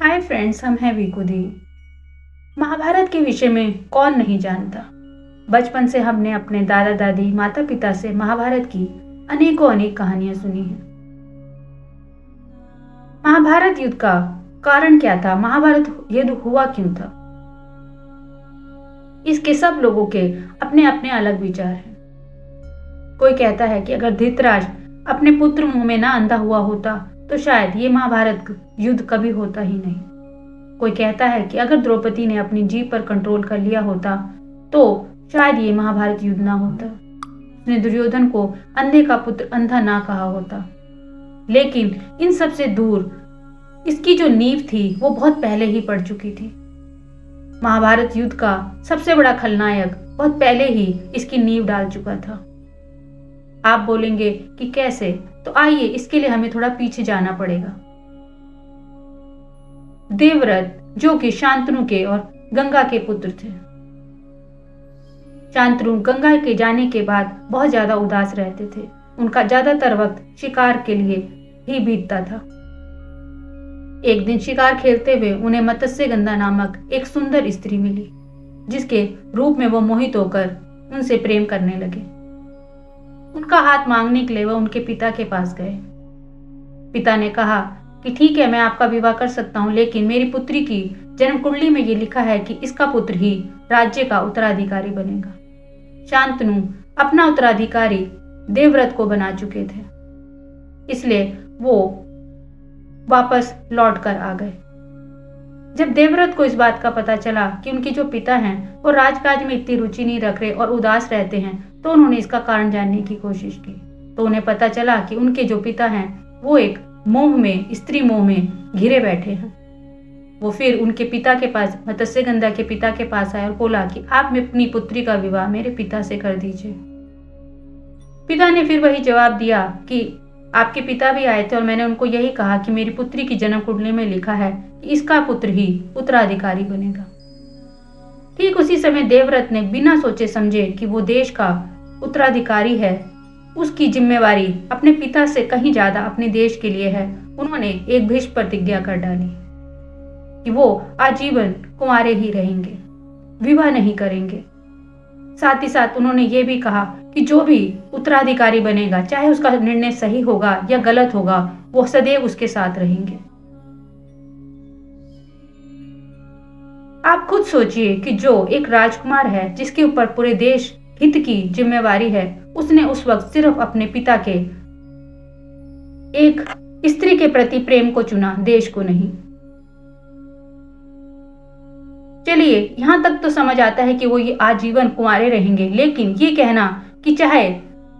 Hi friends, हम हैं वीकुदी। महाभारत के विषय में कौन नहीं जानता। बचपन से हमने अपने दादा दादी माता पिता से महाभारत की अनेक कहानियां सुनी हैं। महाभारत युद्ध का कारण क्या था? महाभारत युद्ध हुआ क्यों था? इसके सब लोगों के अपने अपने अलग विचार हैं। कोई कहता है कि अगर धृतराष्ट्र अपने पुत्र मुंह में ना अंधा हुआ होता तो शायद ये महाभारत युद्ध कभी होता ही नहीं। कोई कहता है कि अगर द्रौपदी ने अपनी जीभ पर कंट्रोल कर लिया होता तो शायद ये महाभारत युद्ध ना होता। उसने दुर्योधन को अंधे का पुत्र अंधा ना कहा होता। लेकिन इन सब से दूर इसकी जो नींव थी वो बहुत पहले ही पड़ चुकी थी। महाभारत युद्ध का सबसे बड़ा खलनायक बहुत पहले ही इसकी नींव डाल चुका था। आप बोलेंगे कि कैसे? तो आइए, इसके लिए हमें थोड़ा पीछे जाना पड़ेगा। देवव्रत, जो कि शांतनु के और गंगा के पुत्र थे। शांतनु गंगा के जाने के बाद बहुत ज्यादा उदास रहते थे। उनका ज्यादातर वक्त शिकार के लिए ही बीतता था। एक दिन शिकार खेलते हुए उन्हें मत्स्यगंधा नामक एक सुंदर स्त्री मिली, जिसके रूप में वो मोहित होकर उनसे प्रेम करने लगे। उनका हाथ मांगने के लिए वह उनके पिता के पास गए। पिता ने कहा कि ठीक है, मैं आपका विवाह कर सकता हूं, लेकिन मेरी पुत्री की जन्म कुंडली में ये लिखा है कि इसका पुत्र ही राज्य का उत्तराधिकारी बनेगा। शांतनु अपना उत्तराधिकारी देवव्रत को बना चुके थे, इसलिए वो वापस लौट कर आ गए। जब देवव्रत को इस बात का पता चला कि उनके जो पिता हैं वो राजकाज में इतनी रुचि नहीं रख रहे और उदास रहते हैं, तो उन्होंने इसका कारण जानने की कोशिश की। तो उन्हें पता चला कि उनके जो पिता हैं वो एक मोह में, स्त्री मोह में घिरे बैठे हैं। वो फिर उनके पिता के पास, मत्स्यगंधा के पिता के पास आए और बोला कि आप अपनी पुत्री का विवाह मेरे पिता से कर दीजिए। पिता ने फिर वही जवाब दिया कि आपके पिता भी आए थे और मैंने उनको यही कहा कि मेरी पुत्री की जन्म कुंडली में लिखा है कि इसका पुत्र ही उत्तराधिकारी बनेगा। ठीक उसी समय देवव्रत ने बिना सोचे समझे कि वो देश का उत्तराधिकारी है, उसकी जिम्मेवारी अपने पिता से कहीं ज्यादा अपने देश के लिए है, उन्होंने एक भीष्म प्रतिज्ञा कर डाली कि वो आजीवन कुंवारे ही रहेंगे, विवाह नहीं करेंगे। साथ ही साथ उन्होंने ये भी कहा कि जो भी उत्तराधिकारी बनेगा, चाहे उसका निर्णय सही होगा या गलत होगा, वो सदैव उसके साथ रहेंगे। आप खुद सोचिए कि जो एक राजकुमार है, जिसके ऊपर पूरे देश हित की जिम्मेवारी है, उसने उस वक्त सिर्फ अपने पिता के एक स्त्री के प्रति प्रेम को चुना, देश को नहीं। चलिए, यहां तक तो समझ आता है कि वो ये आजीवन कुंवारे रहेंगे, लेकिन ये कहना कि चाहे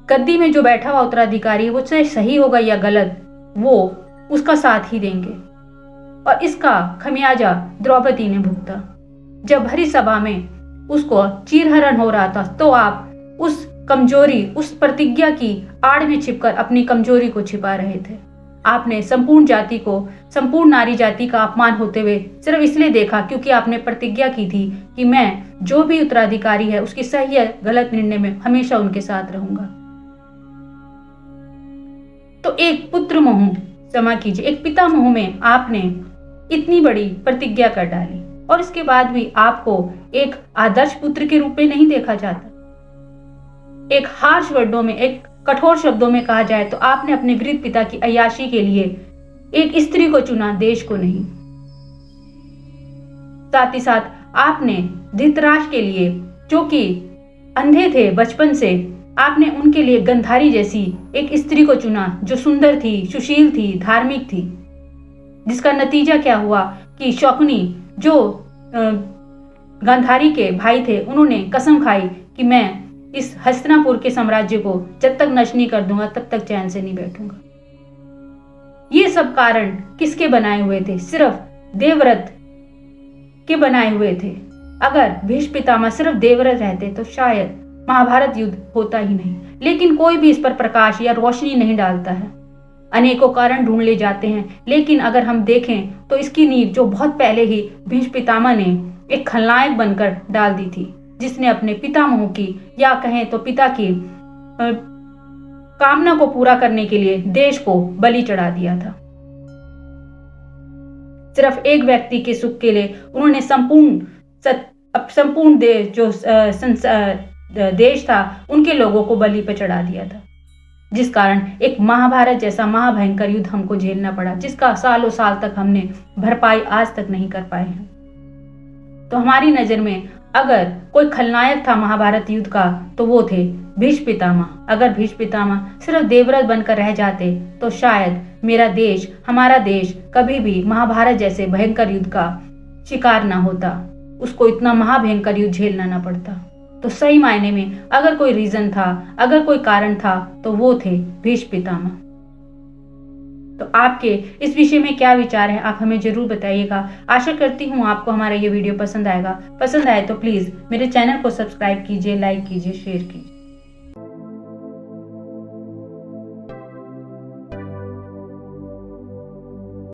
गद्दी में जो बैठा हुआ उत्तराधिकारी वो चाहे सही होगा या गलत, वो उसका साथ ही देंगे। और इसका खमियाजा द्रौपदी ने भुगता। जब भरी सभा में उसको चीरहरण हो रहा था, तो आप उस कमजोरी, उस प्रतिज्ञा की आड़ में छिपकर अपनी कमजोरी को छिपा रहे थे। आपने संपूर्ण जाति को, संपूर्ण नारी जाति का अपमान होते हुए सिर्फ इसलिए देखा क्योंकि आपने प्रतिज्ञा की थी कि मैं जो भी उत्तराधिकारी है उसकी सही या गलत निर्णय में हमेशा उनके साथ रहूंगा। तो एक पुत्र मोह, क्षमा कीजिए, एक पिता मोह में आपने इतनी बड़ी प्रतिज्ञा कर डाली और इसके बाद भी आपको एक आदर्श पुत्र के रूप में नहीं देखा जाता। एक हार्श वर्डों में, एक कठोर शब्दों में कहा जाए तो आपने अपने वृद्ध पिता की अय्याशी के लिए एक स्त्री को चुना, देश को नहीं। साथ ही साथ आपने धृतराष्ट्र के लिए, जो कि अंधे थे बचपन से, आपने उनके लिए गंधारी जैसी एक स्त्री को चुना, जो सुंदर थी, सुशील थी, धार्मिक थी। जिसका नतीजा क्या हुआ कि शकुनी, जो गांधारी के भाई थे, उन्होंने कसम खाई कि मैं इस हस्तिनापुर के साम्राज्य को जब तक नष्ट नहीं कर दूंगा तब तक चैन से नहीं बैठूंगा। ये सब कारण किसके बनाए हुए थे? सिर्फ देवव्रत के बनाए हुए थे। अगर भीष्म पितामह सिर्फ देवव्रत रहते तो शायद महाभारत युद्ध होता ही नहीं। लेकिन कोई भी इस पर प्रकाश या रोशनी नहीं डालता है। अनेकों कारण ढूंढ ले जाते हैं, लेकिन अगर हम देखें तो इसकी नींव जो बहुत पहले ही भीष्म पितामह ने एक खलनायक बनकर डाल दी थी, जिसने अपने पितामह की, या कहें तो पिता की कामना को पूरा करने के लिए देश को बलि चढ़ा दिया था। सिर्फ एक व्यक्ति के सुख के लिए उन्होंने संपूर्ण देश था उनके लोगों को बलि पर चढ़ा दिया था, जिस कारण एक महाभारत जैसा महाभयंकर युद्ध हमको झेलना पड़ा, जिसका सालों साल तक हमने भरपाई आज तक नहीं कर पाए हैं। तो हमारी नजर में अगर कोई खलनायक था महाभारत युद्ध का तो वो थे भीष्म पितामह। अगर भीष्म पितामह सिर्फ देवव्रत बनकर रह जाते तो शायद मेरा देश, हमारा देश कभी भी महाभारत जैसे भयंकर युद्ध का शिकार ना होता, उसको इतना महाभयंकर युद्ध झेलना ना पड़ता। तो सही मायने में अगर कोई रीजन था, अगर कोई कारण था तो वो थे भीष्म पितामह। तो आपके इस विषय में क्या विचार है आप हमें जरूर बताइएगा। आशा करती हूँ आपको हमारा ये वीडियो पसंद आएगा। पसंद आए तो प्लीज मेरे चैनल को सब्सक्राइब कीजिए, लाइक कीजिए, शेयर कीजिए।